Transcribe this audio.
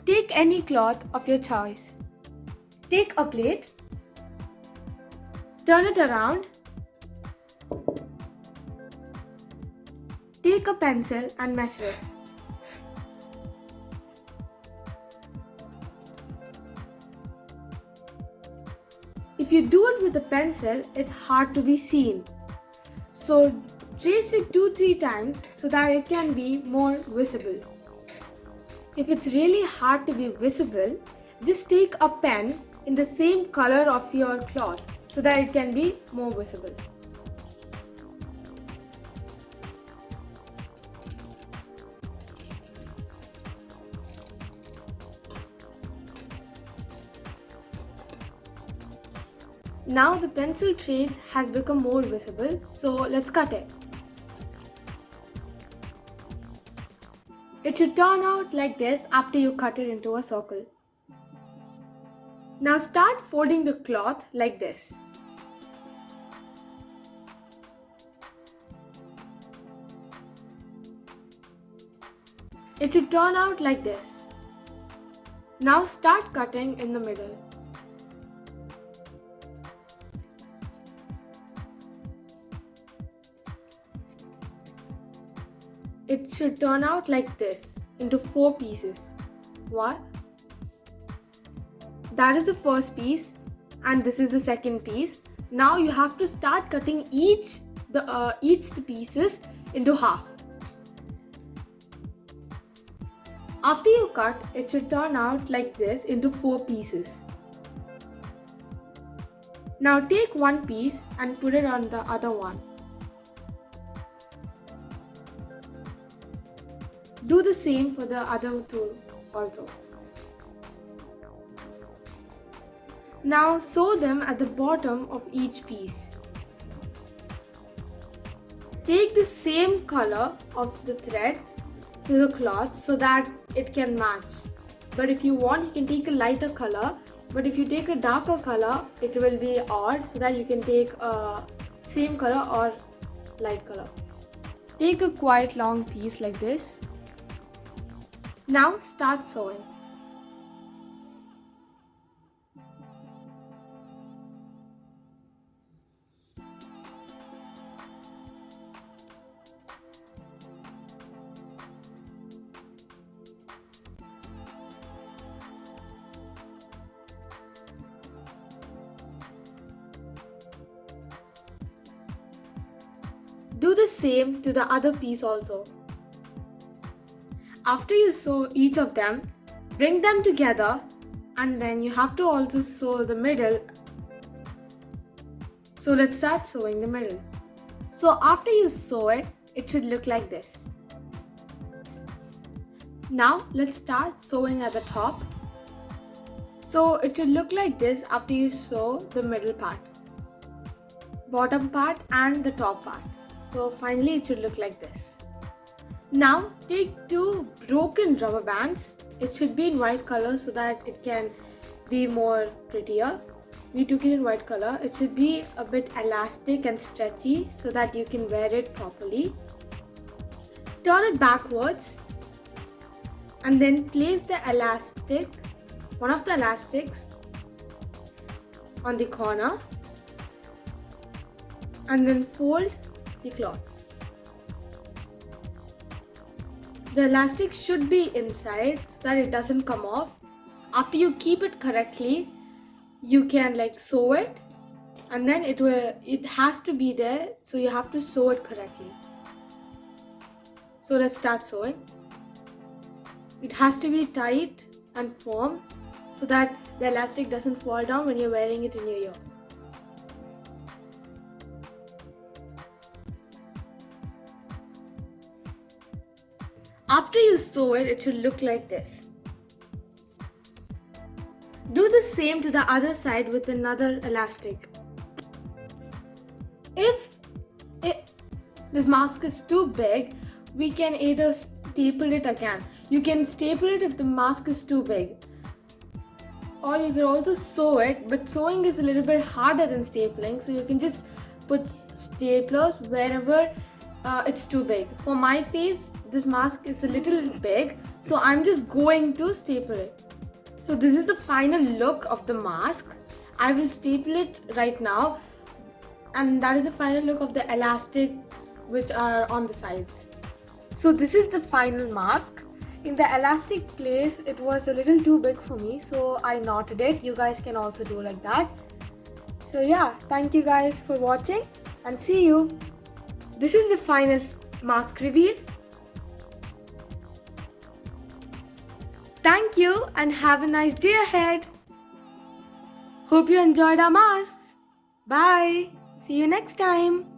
Take any cloth of your choice. Take a plate, turn it around, take a pencil and measure it. If you do it with a pencil, it's hard to be seen. So trace it 2-3 times so that it can be more visible. If it's really hard to be visible, just take a pen in the same color of your cloth so that it can be more visible. Now the pencil trace has become more visible, so let's cut it. It should turn out like this after you cut it into a circle. Now start folding the cloth like this. It should turn out like this. Now start cutting in the middle. It should turn out like this into 4 pieces. What? That is the first piece and this is the second piece. Now you have to start cutting each the pieces into half. After you cut, it should turn out like this into 4 pieces. Now take one piece and put it on the other one. Do the same for the other two also. Now sew them at the bottom of each piece. Take the same color of the thread to the cloth so that it can match. But if you want, you can take a lighter color. But if you take a darker color, it will be odd, so that you can take a same color or light color. Take a quite long piece like this. Now start sewing. Do the same to the other piece also. After you sew each of them, bring them together and then you have to also sew the middle. So let's start sewing the middle. So after you sew it, it should look like this. Now let's start sewing at the top. So it should look like this after you sew the middle part, bottom part and the top part. So finally it should look like this. Now take 2 broken rubber bands. It should be in white color so that it can be more prettier. We took it in white color. It should be a bit elastic and stretchy so that you can wear it properly. Turn it backwards and then place the elastic, one of the elastics, on the corner and then fold the cloth. The elastic should be inside so that it doesn't come off. After you keep it correctly, you can sew it, and then it has to be there, so you have to sew it correctly. So let's start sewing. It has to be tight and firm so that the elastic doesn't fall down when you're wearing it in your ear. After you sew it, it should look like this. Do the same to the other side with another elastic. If this mask is too big, we can either staple it again. You can staple it if the mask is too big. Or you can also sew it, but sewing is a little bit harder than stapling, so you can just put staplers wherever it's too big. For my face, this mask is a little big, so I'm just going to staple it. So this is the final look of the mask. I will staple it right now, and that is the final look of the elastics which are on the sides. So this is the final mask. In the elastic place, it was a little too big for me, so I knotted it. You guys can also do like that. So yeah, thank you guys for watching and see you. This is the final mask reveal. Thank you and have a nice day ahead. Hope you enjoyed our masks. Bye. See you next time.